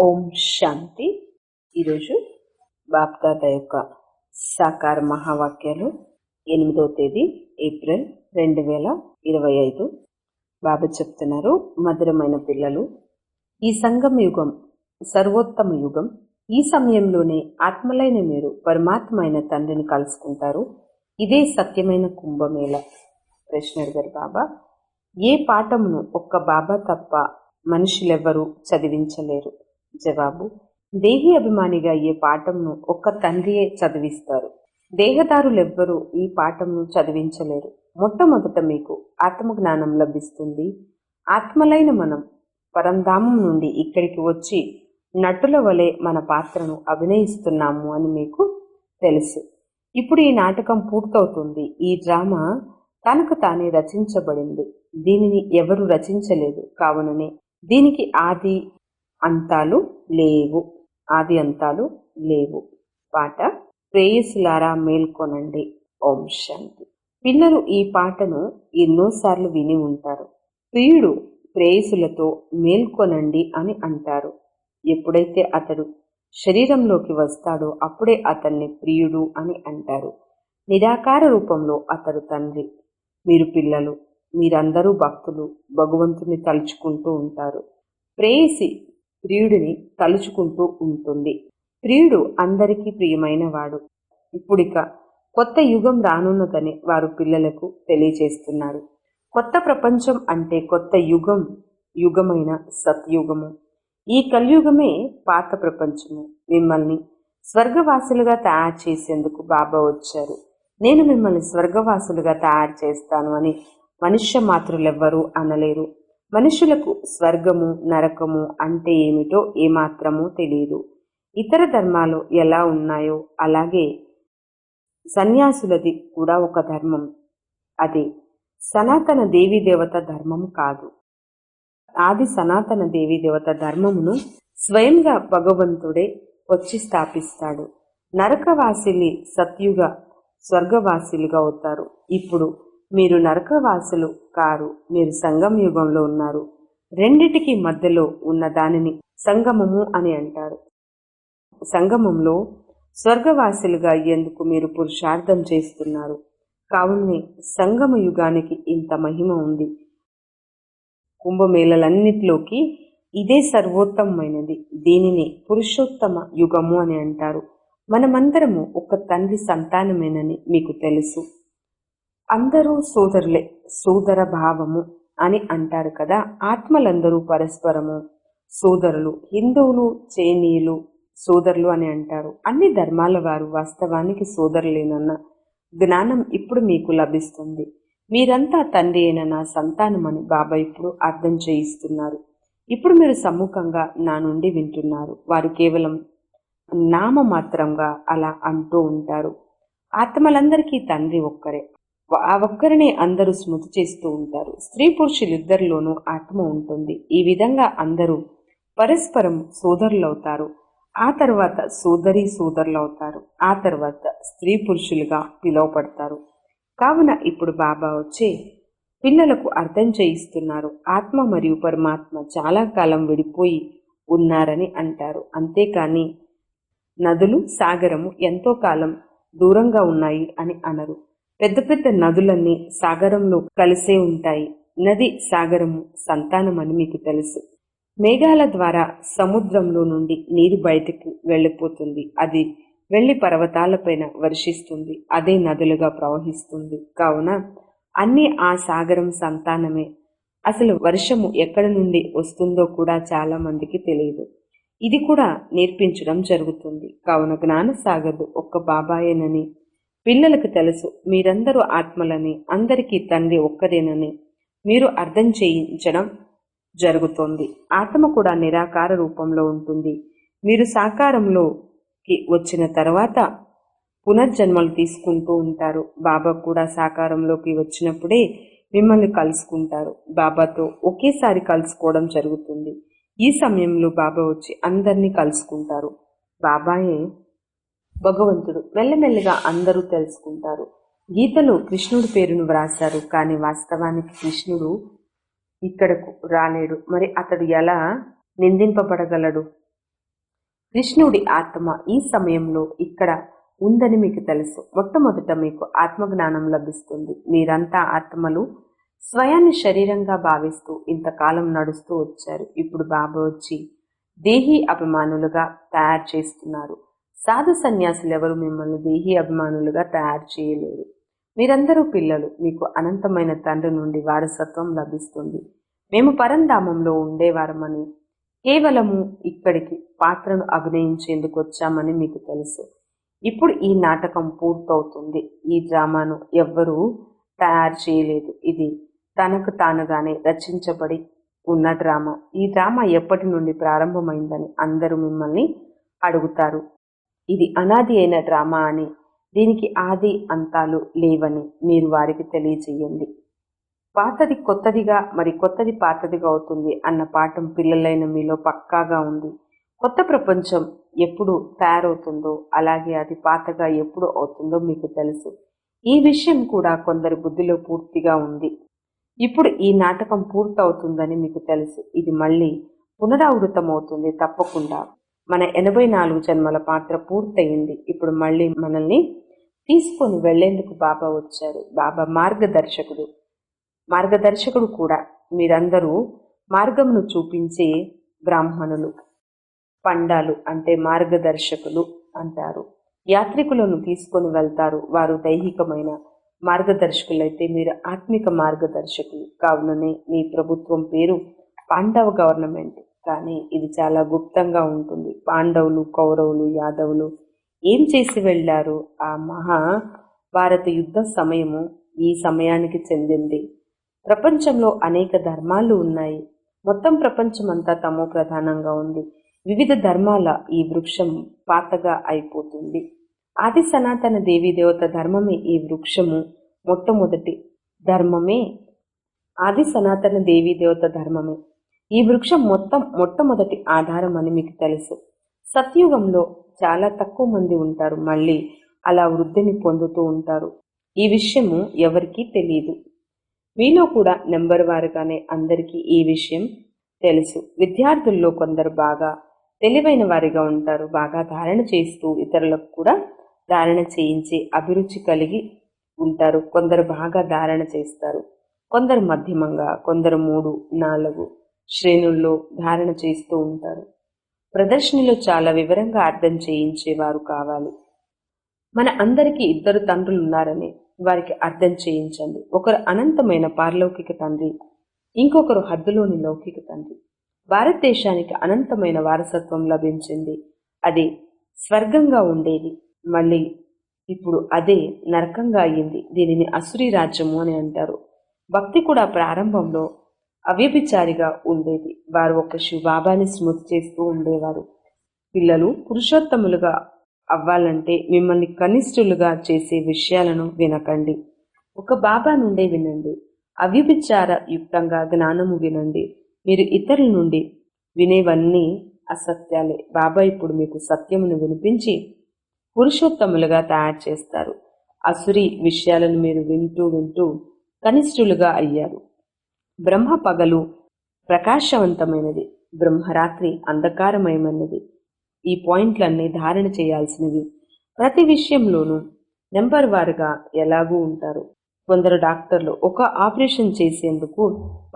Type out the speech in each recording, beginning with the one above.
ఓం శాంతి. ఈరోజు బాప్దాద యొక్క సాకార మహావాక్యాలు 8వ తేదీ ఏప్రిల్ 2025. బాబా చెప్తున్నారు, మధురమైన పిల్లలు, ఈ సంగమ యుగం సర్వోత్తమ యుగం. ఈ సమయంలోనే ఆత్మలైన మీరు పరమాత్మ అయిన తండ్రిని కలుసుకుంటారు. ఇదే సత్యమైన కుంభమేళ. ప్రశ్న అడిగారు బాబా, ఏ పాఠమును ఒక్క బాబా తప్ప మనుషులెవ్వరూ చదివించలేరు? జవాబు, దేహి అభిమానిగా అయ్యే పాఠంను ఒక్క తండ్రియే చదివిస్తారు. దేహదారులెవ్వరూ ఈ పాఠంను చదివించలేరు. మొట్టమొదట మీకు ఆత్మజ్ఞానం లభిస్తుంది. ఆత్మలైన మనం పరంధామం నుండి ఇక్కడికి వచ్చి నటుల వలె మన పాత్రను అభినయిస్తున్నాము అని మీకు తెలుసు. ఇప్పుడు ఈ నాటకం పూర్తవుతుంది. ఈ డ్రామా తనకు తానే రచించబడింది. దీనిని ఎవరు రచించలేదు. కావుననే దీనికి ఆది అంతాలు లేవు. పాట, ప్రేయసులారా మేల్కొనండి. ఓం శాంతి. పిల్లలు ఈ పాటను ఎన్నోసార్లు విని ఉంటారు. ప్రియుడు ప్రేయసులతో మేల్కొనండి అని అంటారు. ఎప్పుడైతే అతడు శరీరంలోకి వస్తాడో అప్పుడే అతన్ని ప్రియుడు అని అంటారు. నిరాకార రూపంలో అతడు తండ్రి. మీరు పిల్లలు, మీరందరూ భక్తులు, భగవంతుని తలుచుకుంటూ ఉంటారు. ప్రేయసి ప్రియుడిని తలుచుకుంటూ ఉంటుంది. ప్రియుడు అందరికీ ప్రియమైన వాడు. ఇప్పుడిక కొత్త యుగం రానున్నదని వారు పిల్లలకు తెలియచేస్తున్నారు. కొత్త ప్రపంచం అంటే కొత్త యుగమైన సత్యుగము. ఈ కలియుగమే పాత ప్రపంచము. మిమ్మల్ని స్వర్గవాసులుగా తయారు చేసేందుకు బాబా వచ్చారు. నేను మిమ్మల్ని స్వర్గవాసులుగా తయారు చేస్తాను అని మనుష్య మాతృలెవ్వరూ అనలేరు. మనుషులకు స్వర్గము నరకము అంటే ఏమిటో ఏమాత్రమూ తెలియదు. ఇతర ధర్మాలు ఎలా ఉన్నాయో అలాగే సన్యాసులది కూడా ఒక ధర్మం. అది సనాతన దేవీదేవత ధర్మం కాదు. ఆది సనాతన దేవీదేవత ధర్మమును స్వయంగా భగవంతుడే వచ్చి స్థాపిస్తాడు. నరకవాసిలి సత్యుగ స్వర్గవాసులుగా అవుతారు. ఇప్పుడు మీరు నరకవాసులు కారు, మీరు సంగమ యుగంలో ఉన్నారు. రెండిటికి మధ్యలో ఉన్న దానిని సంగమము అని అంటారు. సంగమంలో స్వర్గవాసులుగా అయ్యేందుకు మీరు పురుషార్థం చేస్తున్నారు. కావునే సంగమ యుగానికి ఇంత మహిమ ఉంది. కుంభమేళలన్నిటిలోకి ఇదే సర్వోత్తమైనది. దీనిని పురుషోత్తమ యుగము అని అంటారు. మనమందరము ఒక తండ్రి సంతానమేనని మీకు తెలుసు. అందరూ సోదరులే, సోదర భావము అని అంటారు కదా. ఆత్మలందరూ పరస్పరము సోదరులు. హిందువులు, చైనీయులు సోదరులు అని అంటారు. అన్ని ధర్మాల వారు వాస్తవానికి సోదరులేనన్న జ్ఞానం ఇప్పుడు మీకు లభిస్తుంది. మీరంతా తండ్రి అయిన నా సంతానమని బాబా ఇప్పుడు అర్థం చేయిస్తున్నారు. ఇప్పుడు మీరు సమ్ముఖంగా నా నుండి వింటున్నారు. వారు కేవలం నామమాత్రంగా అలా అంటూ ఉంటారు. ఆత్మలందరికీ తండ్రి ఒక్కరే. ఆ ఒక్కరినే అందరూ స్మృతి చేస్తూ ఉంటారు. స్త్రీ పురుషులిద్దరిలోనూ ఆత్మ ఉంటుంది. ఈ విధంగా అందరూ పరస్పరం సోదరులవుతారు. ఆ తర్వాత సోదరులవుతారు. ఆ తర్వాత స్త్రీ పురుషులుగా పిలువపడతారు. కావున ఇప్పుడు బాబా వచ్చే పిల్లలకు అర్థం చేయిస్తున్నారు. ఆత్మ మరియు పరమాత్మ చాలా కాలం విడిపోయి ఉన్నారని అంటారు. అంతేకాని నదులు, సాగరము ఎంతో కాలం దూరంగా ఉన్నాయి అని అనరు. పెద్ద పెద్ద నదులన్నీ సాగరంలో కలిసే ఉంటాయి. నది, సాగరము సంతానం అని మీకు తెలుసు. మేఘాల ద్వారా సముద్రంలో నుండి నీరు బయటకు వెళ్ళిపోతుంది. అది వెళ్లి పర్వతాలపైన వర్షిస్తుంది. అదే నదులుగా ప్రవహిస్తుంది. కావున అన్ని ఆ సాగరం సంతానమే. అసలు వర్షము ఎక్కడి నుండి వస్తుందో కూడా చాలా మందికి తెలియదు. ఇది కూడా నేర్పించడం జరుగుతుంది. కావున జ్ఞానసాగరుడు ఒక్క బాబాయేనని పిల్లలకు తెలుసు. మీరందరూ ఆత్మలని, అందరికీ తండ్రి ఒక్కరేనని మీరు అర్థం చేయించడం జరుగుతోంది. ఆత్మ కూడా నిరాకార రూపంలో ఉంటుంది. మీరు సాకారంలోకి వచ్చిన తర్వాత పునర్జన్మలు తీసుకుంటూ ఉంటారు. బాబా కూడా సాకారంలోకి వచ్చినప్పుడే మిమ్మల్ని కలుసుకుంటారు. బాబాతో ఒకేసారి కలుసుకోవడం జరుగుతుంది. ఈ సమయంలో బాబా వచ్చి అందరినీ కలుసుకుంటారు. బాబాయే భగవంతుడు. మెల్లమెల్లగా అందరూ తెలుసుకుంటారు. గీతలో కృష్ణుడి పేరును వ్రాశారు. కానీ వాస్తవానికి కృష్ణుడు ఇక్కడకు రాలేడు. మరి అతడు ఎలా నిందింపబడగలడు? కృష్ణుడి ఆత్మ ఈ సమయంలో ఇక్కడ ఉందని మీకు తెలుసు. మొట్టమొదట మీకు ఆత్మజ్ఞానం లభిస్తుంది. మీరంతా ఆత్మలు స్వయాన్ని శరీరంగా భావిస్తూ ఇంతకాలం నడుస్తూ వచ్చారు. ఇప్పుడు బాబా వచ్చి దేహీ అభిమానులుగా తయారు చేస్తున్నారు. సాధు సన్యాసులు ఎవరు మిమ్మల్ని దేహీ అభిమానులుగా తయారు చేయలేరు. మీరందరూ పిల్లలు. మీకు అనంతమైన తండ్రి నుండి వారసత్వం లభిస్తుంది. మేము పరంధామంలో ఉండేవారమని, కేవలము ఇక్కడికి పాత్రను అభినయించేందుకు వచ్చామని మీకు తెలుసు. ఇప్పుడు ఈ నాటకం పూర్తవుతుంది. ఈ డ్రామాను ఎవ్వరూ తయారు చేయలేదు. ఇది తనకు తానుగానే రచించబడి ఉన్న డ్రామా. ఈ డ్రామా ఎప్పటి నుండి ప్రారంభమైందని అందరూ మిమ్మల్ని అడుగుతారు. ఇది అనాది అయిన డ్రామా అని, దీనికి ఆది అంతాలు లేవని మీరు వారికి తెలియచేయండి. పాతది కొత్తదిగా, మరి కొత్తది పాతదిగా అవుతుంది అన్న పాఠం పిల్లలైన మీలో పక్కాగా ఉంది. కొత్త ప్రపంచం ఎప్పుడు తయారవుతుందో అలాగే అది పాతగా ఎప్పుడు అవుతుందో మీకు తెలుసు. ఈ విషయం కూడా కొందరి బుద్ధిలో పూర్తిగా ఉంది. ఇప్పుడు ఈ నాటకం పూర్తవుతుందని మీకు తెలుసు. ఇది మళ్ళీ పునరావృతమవుతుంది తప్పకుండా. మన 84 జన్మల పాత్ర పూర్తయింది. ఇప్పుడు మళ్ళీ మనల్ని తీసుకొని వెళ్లేందుకు బాబా వచ్చారు. బాబా మార్గదర్శకుడు కూడా. మీరందరూ మార్గమును చూపించే బ్రాహ్మణులు. పండాలు అంటే మార్గదర్శకులు అంటారు. యాత్రికులను తీసుకొని వెళ్తారు. వారు దైహికమైన మార్గదర్శకులైతే మీరు ఆత్మిక మార్గదర్శకులు. కావుననే మీ ప్రభుత్వం పేరు పాండవ గవర్నమెంట్. కానీ ఇది చాలా గుప్తంగా ఉంటుంది. పాండవులు, కౌరవులు, యాదవులు ఏం చేసి వెళ్ళారు? ఆ మహాభారత యుద్ధ సమయము ఈ సమయానికి చెందింది. ప్రపంచంలో అనేక ధర్మాలు ఉన్నాయి. మొత్తం ప్రపంచమంతా తమో ప్రధానంగా ఉంది. వివిధ ధర్మాల ఈ వృక్షం పాతగా అయిపోతుంది. ఆది సనాతన దేవీ దేవత ధర్మమే ఈ వృక్షము మొట్టమొదటి ధర్మమే. ఆది సనాతన దేవీ దేవత ధర్మమే ఈ వృక్షం మొట్టమొదటి ఆధారం అని మీకు తెలుసు. సత్యుగంలో చాలా తక్కువ మంది ఉంటారు. మళ్ళీ అలా వృద్ధిని పొందుతూ ఉంటారు. ఈ విషయము ఎవరికీ తెలియదు. మీలో కూడా నెంబర్ వారుగానే అందరికీ ఈ విషయం తెలుసు. విద్యార్థుల్లో కొందరు బాగా తెలివైన వారిగా ఉంటారు. బాగా ధారణ చేస్తూ ఇతరులకు కూడా ధారణ చేయించే అభిరుచి కలిగి ఉంటారు. కొందరు బాగా ధారణ చేస్తారు. కొందరు మధ్యమంగా, కొందరు 3, 4 శ్రేణుల్లో ధారణ చేస్తూ ఉంటారు. ప్రదర్శనలో చాలా వివరంగా అర్థం చేయించేవారు కావాలి. మన అందరికీ 2 తండ్రులు ఉన్నారని వారికి అర్థం చేయించండి. ఒకరు అనంతమైన పారలౌకిక తండ్రి, ఇంకొకరు హద్దులోని లౌకిక తండ్రి. భారతదేశానికి అనంతమైన వారసత్వం లభించింది. అది స్వర్గంగా ఉండేది. మళ్ళీ ఇప్పుడు అదే నరకంగా అయ్యింది. దీనిని అసురీ రాజ్యము అని అంటారు. భక్తి కూడా ప్రారంభంలో అవ్యభిచారిగా ఉండేది. వారు ఒక శివబాబాని స్మృతి చేస్తూ ఉండేవారు. పిల్లలు పురుషోత్తములుగా అవ్వాలంటే మిమ్మల్ని కనిష్ఠులుగా చేసే విషయాలను వినకండి. ఒక బాబా నుండే వినండి. అవ్యభిచార యుక్తంగా జ్ఞానము వినండి. మీరు ఇతరుల నుండి వినేవన్నీ అసత్యాలే. బాబా ఇప్పుడు మీకు సత్యమును వినిపించి పురుషోత్తములుగా తయారు చేస్తారు. అసురీ విషయాలను మీరు వింటూ వింటూ కనిష్ఠులుగా అయ్యారు. బ్రహ్మ పగలు ప్రకాశవంతమైనది, బ్రహ్మరాత్రి అంధకారమయమైనది. ఈ పాయింట్లన్నీ ధారణ చేయాల్సినవి. ప్రతి విషయంలోనూ నెంబర్ వారుగా ఎలాగూ ఉంటారు. కొందరు డాక్టర్లు ఒక ఆపరేషన్ చేసేందుకు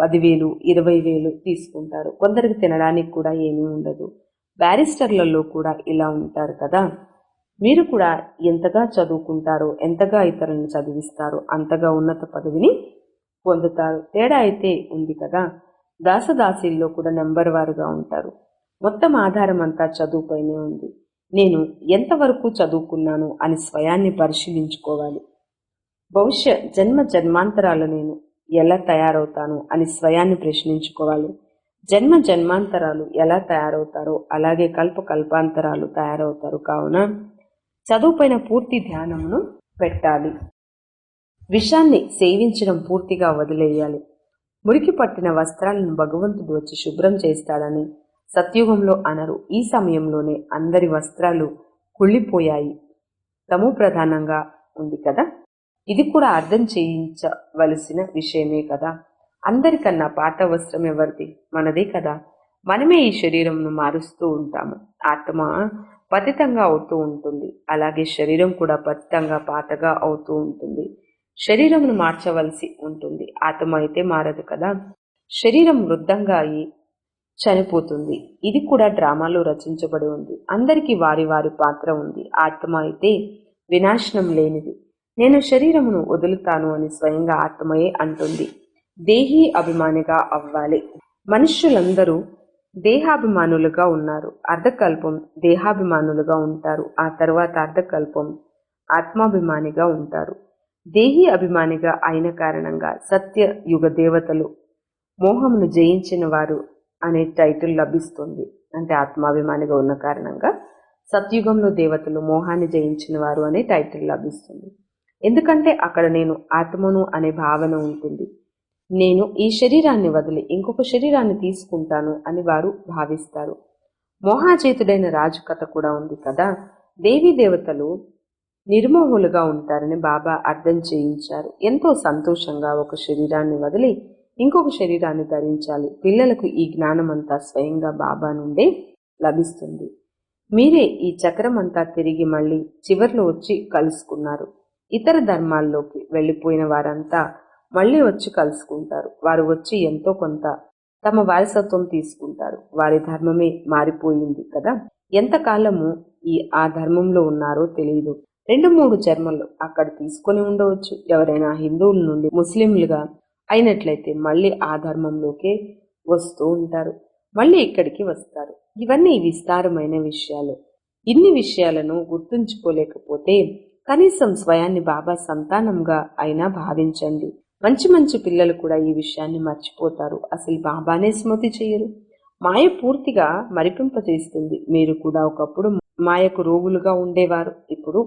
10,000, 20,000 తీసుకుంటారు. కొందరికి తినడానికి కూడా ఏమీ ఉండదు. బ్యారిస్టర్లలో కూడా ఇలా ఉంటారు కదా. మీరు కూడా ఎంతగా చదువుకుంటారో, ఎంతగా ఇతరులను చదివిస్తారో అంతగా ఉన్నత పదవిని పొందుతారు. తేడా అయితే ఉంది కదా. దాసదాసీల్లో కూడా నెంబర్ వారుగా ఉంటారు. మొత్తం ఆధారం అంతా చదువుపైనే ఉంది. నేను ఎంతవరకు చదువుకున్నాను అని స్వయాన్ని పరిశీలించుకోవాలి. బహుశా జన్మాంతరాలు నేను ఎలా తయారవుతాను అని స్వయాన్ని ప్రశ్నించుకోవాలి. జన్మాంతరాలు ఎలా తయారవుతారో అలాగే కల్పాంతరాలు తయారవుతారు. కావున చదువుపైన పూర్తి ధ్యానమును పెట్టాలి. విషాన్ని సేవించడం పూర్తిగా వదిలేయాలి. మురికి పట్టిన వస్త్రాలను భగవంతుడు వచ్చి శుభ్రం చేస్తాడని సత్యుగంలో అనరు. ఈ సమయంలోనే అందరి వస్త్రాలు కుళ్ళిపోయాయి. తమో ప్రధానంగా ఉంది కదా. ఇది కూడా అర్థం చేయించవలసిన విషయమే కదా. అందరికన్నా పాత వస్త్రం ఎవరిది? మనదే కదా. మనమే ఈ శరీరంను మారుస్తూ ఉంటాము. ఆత్మ పతితంగా అవుతూ ఉంటుంది, అలాగే శరీరం కూడా పతితంగా పాతగా అవుతూ ఉంటుంది. శరీరంను మార్చవలసి ఉంటుంది, ఆత్మ అయితే మారదు కదా. శరీరం వృద్ధంగా అయి చనిపోతుంది. ఇది కూడా డ్రామాలో రచించబడి ఉంది. అందరికీ వారి వారి పాత్ర ఉంది. ఆత్మ అయితే వినాశనం లేనిది. నేను శరీరమును వదులుతాను అని స్వయంగా ఆత్మయే అంటుంది. దేహీ అభిమానిగా అవ్వాలి. మనుష్యులందరూ దేహాభిమానులుగా ఉన్నారు. అర్ధకల్పం దేహాభిమానులుగా ఉంటారు. ఆ తర్వాత అర్ధకల్పం ఆత్మాభిమానిగా ఉంటారు. దేహీ అభిమానిగా అయిన కారణంగా సత్య యుగ దేవతలు మోహమును జయించిన వారు అనే టైటిల్ లభిస్తుంది. అంటే ఆత్మాభిమానిగా ఉన్న కారణంగా సత్యుగంలో దేవతలు మోహాన్ని జయించిన వారు అనే టైటిల్ లభిస్తుంది. ఎందుకంటే అక్కడ నేను ఆత్మను అనే భావన ఉంటుంది. నేను ఈ శరీరాన్ని వదిలి ఇంకొక శరీరాన్ని తీసుకుంటాను అని వారు భావిస్తారు. మోహాచేతుడైన రాజు కథ కూడా ఉంది కదా. దేవీ దేవతలు నిర్మోహులుగా ఉంటారని బాబా అర్థం చేయించారు. ఎంతో సంతోషంగా ఒక శరీరాన్ని వదిలి ఇంకొక శరీరాన్ని ధరించాలి. పిల్లలకు ఈ జ్ఞానం అంతా స్వయంగా బాబా నుండే లభిస్తుంది. మీరే ఈ చక్రం అంతా తిరిగి మళ్ళీ చివర్లో వచ్చి కలుసుకున్నారు. ఇతర ధర్మాల్లోకి వెళ్ళిపోయిన వారంతా మళ్ళీ వచ్చి కలుసుకుంటారు. వారు వచ్చి ఎంతో కొంత తమ వారసత్వం తీసుకుంటారు. వారి ధర్మమే మారిపోయింది కదా. ఎంతకాలము ఆ ధర్మంలో ఉన్నారో తెలియదు. 2-3 జన్మలు అక్కడ తీసుకొని ఉండవచ్చు. ఎవరైనా హిందువుల నుండి ముస్లింలుగా అయినట్లయితే మళ్ళీ ఆ ధర్మంలోకే వస్తూ ఉంటారు, మళ్ళీ ఇక్కడికి వస్తారు. ఇవన్నీ విస్తారమైన విషయాలు. ఇన్ని విషయాలను గుర్తుంచుకోలేకపోతే కనీసం స్వయాన్ని బాబా సంతానంగా అయినా భావించండి. మంచి మంచి పిల్లలు కూడా ఈ విషయాన్ని మర్చిపోతారు. అసలు బాబానే స్మృతి చేయరు. మాయ పూర్తిగా మరిపింపజేస్తుంది. మీరు కూడా ఒకప్పుడు మాయకు రోగులుగా ఉండేవారు. ఇప్పుడు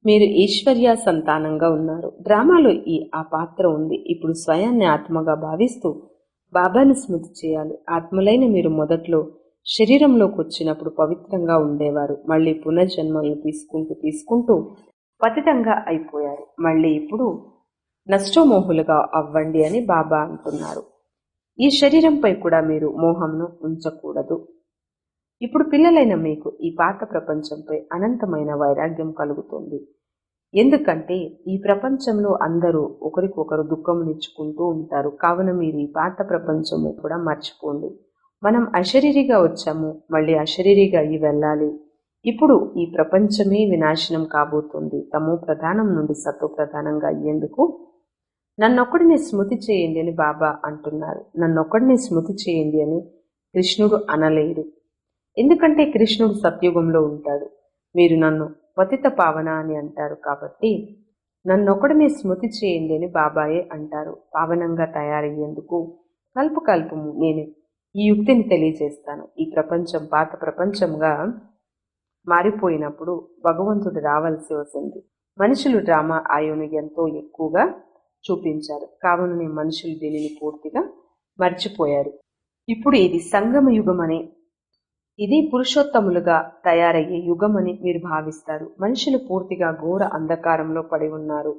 మీరు ఈశ్వర్య సంతానంగా ఉన్నారు. డ్రామాలో ఆ పాత్ర ఉంది. ఇప్పుడు స్వయాన్ని ఆత్మగా భావిస్తూ బాబాను స్మృతి చేయాలి. ఆత్మలైన మీరు మొదట్లో శరీరంలోకి వచ్చినప్పుడు పవిత్రంగా ఉండేవారు. మళ్ళీ పునర్జన్మలు తీసుకుంటూ పతితంగా అయిపోయారు. మళ్ళీ ఇప్పుడు నష్టమోహులుగా అవ్వండి అని బాబా అంటున్నారు. ఈ శరీరంపై కూడా మీరు మోహంను ఉంచకూడదు. ఇప్పుడు పిల్లలైన మీకు ఈ పాత ప్రపంచంపై అనంతమైన వైరాగ్యం కలుగుతుంది. ఎందుకంటే ఈ ప్రపంచంలో అందరూ ఒకరికొకరు దుఃఖమునిచ్చుకుంటూ ఉంటారు. కావున మీరు ఈ పాత ప్రపంచము కూడా మర్చిపోండి. మనం అశరీరిగా వచ్చాము, మళ్ళీ అశరీరిగా అయ్యి వెళ్ళాలి. ఇప్పుడు ఈ ప్రపంచమే వినాశనం కాబోతుంది. తమో ప్రధానం నుండి సతో ప్రధానంగా అయ్యేందుకు నన్నొక్కడిని స్మృతి చేయండి అని బాబా అంటున్నారు. నన్నొక్కడిని స్మృతి చేయండి అని కృష్ణుడు అనలేడు. ఎందుకంటే కృష్ణుడు సత్యుగంలో ఉంటాడు. మీరు నన్ను పతిత పావన అని అంటారు. కాబట్టి నన్నొక్కడిని స్మృతి చేయండి అని బాబాయే అంటారు. పావనంగా తయారయ్యేందుకు కల్పము నేను ఈ యుక్తిని తెలియజేస్తాను. ఈ ప్రపంచం పాత ప్రపంచంగా మారిపోయినప్పుడు భగవంతుడు రావాల్సి వస్తుంది. మనుషులు డ్రామా ఆయును ఎంతో ఎక్కువగా చూపించారు. కావున మనుషులు దీనిని పూర్తిగా మర్చిపోయారు. ఇప్పుడు ఇది సంగమ యుగం అని, ఇది పురుషోత్తములుగా తయారయ్యే యుగం అని మీరు భావిస్తారు. మనుషులు పూర్తిగా ఘోర అంధకారంలో పడి ఉన్నారు.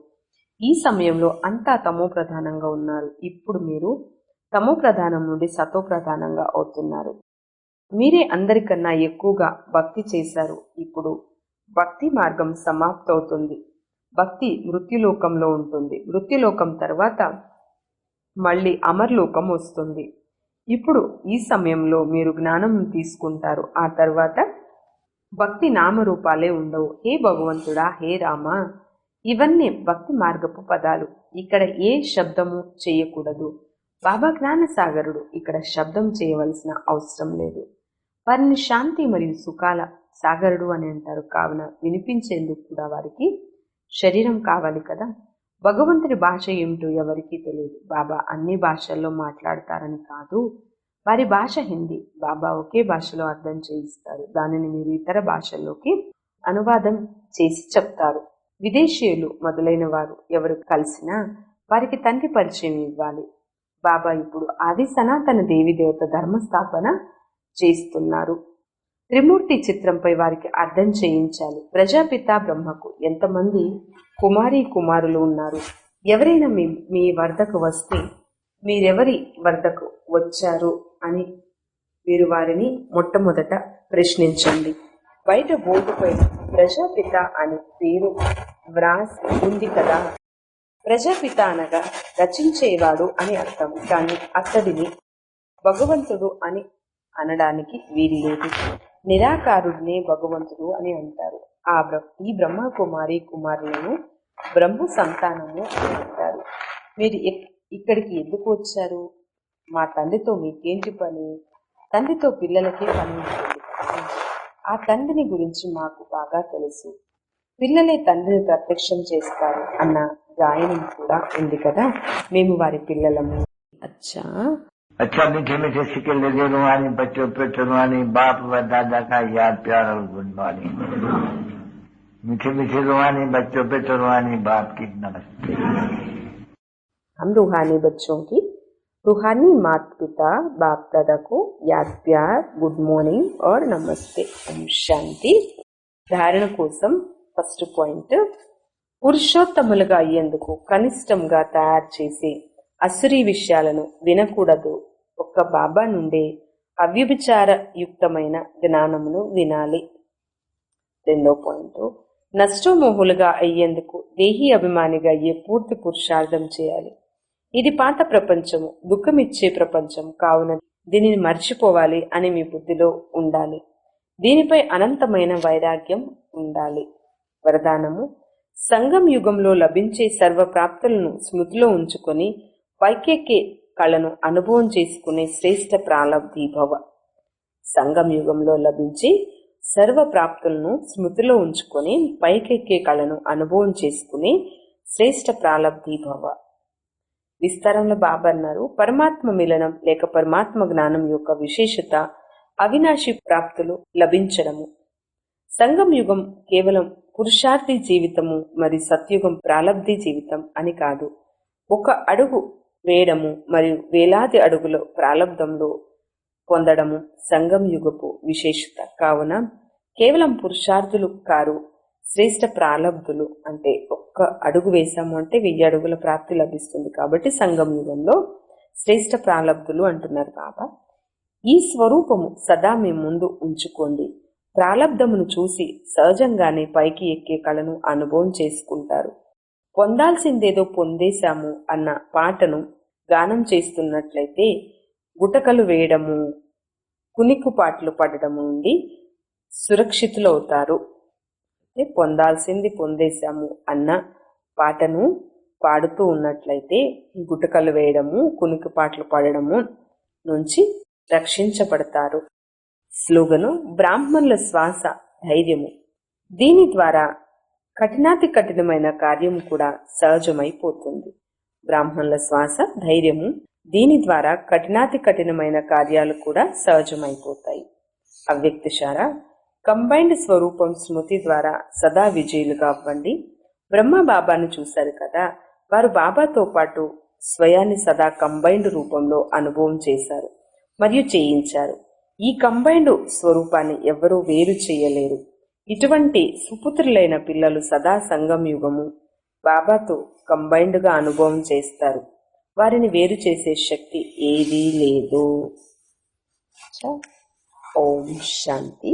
ఈ సమయంలో అంతా తమో ప్రధానంగా ఉన్నారు. ఇప్పుడు మీరు తమో ప్రధానం నుండి సతో ప్రధానంగా అవుతున్నారు. మీరే అందరికన్నా ఎక్కువగా భక్తి చేశారు. ఇప్పుడు భక్తి మార్గం సమాప్తవుతుంది. భక్తి మృత్యులోకంలో ఉంటుంది. మృత్యులోకం తర్వాత మళ్ళీ అమర్లోకం వస్తుంది. ఇప్పుడు ఈ సమయంలో మీరు జ్ఞానం తీసుకుంటారు. ఆ తర్వాత భక్తి నామరూపాలే ఉండవు. హే భగవంతుడా, హే రామ, ఇవన్నీ భక్తి మార్గపు పదాలు. ఇక్కడ ఏ శబ్దము చేయకూడదు. బాబా జ్ఞానసాగరుడు. ఇక్కడ శబ్దం చేయవలసిన అవసరం లేదు. వారిని శాంతి మరియు సుఖాల సాగరుడు అని అంటారు. కావున వినిపించేందుకు కూడా వారికి శరీరం కావాలి కదా. భగవంతుడి భాష ఏమిటో ఎవరికీ తెలియదు. బాబా అన్ని భాషల్లో మాట్లాడతారని కాదు. వారి భాష హిందీ. బాబా ఒకే భాషలో అర్థం చేయిస్తారు. దానిని మీరు ఇతర భాషల్లోకి అనువాదం చేసి చెప్తారు. విదేశీయులు మొదలైన వారు ఎవరు కలిసినా వారికి తండ్రి పరిచయం ఇవ్వాలి. బాబా ఇప్పుడు ఆది సనాతన దేవి దేవత ధర్మస్థాపన చేస్తున్నారు. త్రిమూర్తి చిత్రంపై వారికి అర్థం చేయించాలి. ప్రజాపిత బ్రహ్మకు ఎంతమంది కుమారులు ఉన్నారు? ఎవరైనా మీ వద్దకు వస్తే మీరెవరి వద్దకు వచ్చారు అని మీరు వారిని మొట్టమొదట ప్రశ్నించండి. బయట బోర్డుపై ప్రజాపిత అని పేరు వ్రాసి ఉంది కదా. ప్రజాపిత అనగా రచించేవాడు అని అర్థం, కానీ అతడిని భగవంతుడు అని అనడానికి వీల్లేదు. నిరాకారుడినే భగవంతుడు అని అంటారు. ఈ బ్రహ్మ కుమారులను బ్రహ్మ సంతానము అని అంటారు. మీరు ఇక్కడికి ఎందుకు వచ్చారు? మా తండ్రితో మీకేంటి పని? తండ్రితో పిల్లలకే పని ఉంటుంది. ఆ తండ్రిని గురించి మాకు బాగా తెలుసు. పిల్లలే తండ్రిని ప్రత్యక్షం చేస్తారు అన్న గాయనం కూడా ఉంది కదా. మేము వారి పిల్లలము. అచ్చా अच्छा मीठे मीठे सिक्के लगे रुहानी बच्चों पे रुहानी बाप व दादा का याद प्यार और गुड मॉर्निंग। मीठे मीठे रुहानी बच्चों पे रुहानी बाप की नमस्ते। हम रूहानी बच्चों की रूहानी माता पिता बाप दादा को याद प्यार गुड మార్నింగ్ और నమస్తే. ఓం శాంతి. ధారణ కోసం ఫస్ట్ పాయింట్, పురుషోత్తములుగా అయ్యేందుకు కనిష్టంగా తయారు చేసే అసురీ విషయాలను వినకూడదు. ఒక్క బాబా నుండే అవ్యభిచార యుక్తమైన జ్ఞానమును వినాలి. రెండో పాయింట్, నష్టమోహులుగా అయ్యేందుకు దేహీ అభిమానిగా అయ్యే పూర్తి పురుషార్థం చేయాలి. ఇది పాత ప్రపంచము, దుఃఖమిచ్చే ప్రపంచం కావున దీనిని మర్చిపోవాలి అని మీ బుద్ధిలో ఉండాలి. దీనిపై అనంతమైన వైరాగ్యం ఉండాలి. వరదానము, సంగం యుగంలో లభించే సర్వప్రాప్తులను స్మృతిలో ఉంచుకొని పైకెక్కే కళను అనుభవం చేసుకునే శ్రేష్ఠ ప్రాలబ్ధి భవ. సంగం యుగంలో లభించే సర్వప్రాప్తులను స్మృతిలో ఉంచుకొని పైకెక్కే కళను అనుభవం చేసుకునే శ్రేష్ఠ ప్రాలబ్ధి భవ. విస్తారంలో బాబా అన్నారు, పరమాత్మ మిలనం లేక పరమాత్మ జ్ఞానం యొక్క విశేషత అవినాశి ప్రాప్తులు లభించడము. సంగం యుగం కేవలం పురుషార్థి జీవితము మరియు సత్యుగం ప్రాలబ్ధి జీవితం అని కాదు. ఒక అడుగు వేయడము మరియు వేలాది అడుగుల ప్రాలబ్ధంలో పొందడము సంగం యుగపు విశేషత. కావున కేవలం పురుషార్థులు కారు, శ్రేష్ఠ ప్రాలబ్ధులు. అంటే ఒక్క అడుగు వేసాము అంటే 1000 అడుగుల ప్రాప్తి లభిస్తుంది. కాబట్టి సంగం యుగంలో శ్రేష్ఠ ప్రాలబ్ధులు అంటున్నారు బాబా. ఈ స్వరూపము సదా మీ ముందు ఉంచుకోండి. ప్రాలబ్ధమును చూసి సహజంగానే పైకి ఎక్కే కళను అనుభవం చేసుకుంటారు. పొందాల్సిందేదో పొందేశాము అన్న పాటను గానం చేస్తున్నట్లయితే గుటకలు వేయడము, కునికుపాట్లు పడడము నుండి సురక్షితులవుతారు. పొందాల్సింది పొందేశాము అన్న పాటను పాడుతూ ఉన్నట్లయితే గుటకలు వేయడము, కునికుపాట్లు పడడము నుంచి రక్షించబడతారు. స్లోగను, బ్రాహ్మణుల శ్వాస ధైర్యము. దీని ద్వారా కఠినాతి కఠినమైన కార్యం కూడా సహజమైపోతుంది. బ్రాహ్మణుల శ్వాస ధైర్యము. దీని ద్వారా కఠినాతి కఠినమైన కార్యాలు కూడా సహజమైపోతాయి. అవ్యక్తశార, కంబైన్డ్ స్వరూపం స్మృతి ద్వారా సదా విజయులుగా అవ్వండి. బ్రహ్మ బాబాను చూశారు కదా, వారు బాబాతో పాటు స్వయాన్ని సదా కంబైన్డ్ రూపంలో అనుభవం చేశారు మరియు చేయించారు. ఈ కంబైన్డ్ స్వరూపాన్ని ఎవ్వరూ వేరు చేయలేరు. ఇటువంటి సుపుత్రులైన పిల్లలు సదా సంగం యుగము బాబాతో కంబైన్డ్ గా అనుభవం చేస్తారు. వారిని వేరు చేసే శక్తి ఏదీ లేదు. ఓం శాంతి.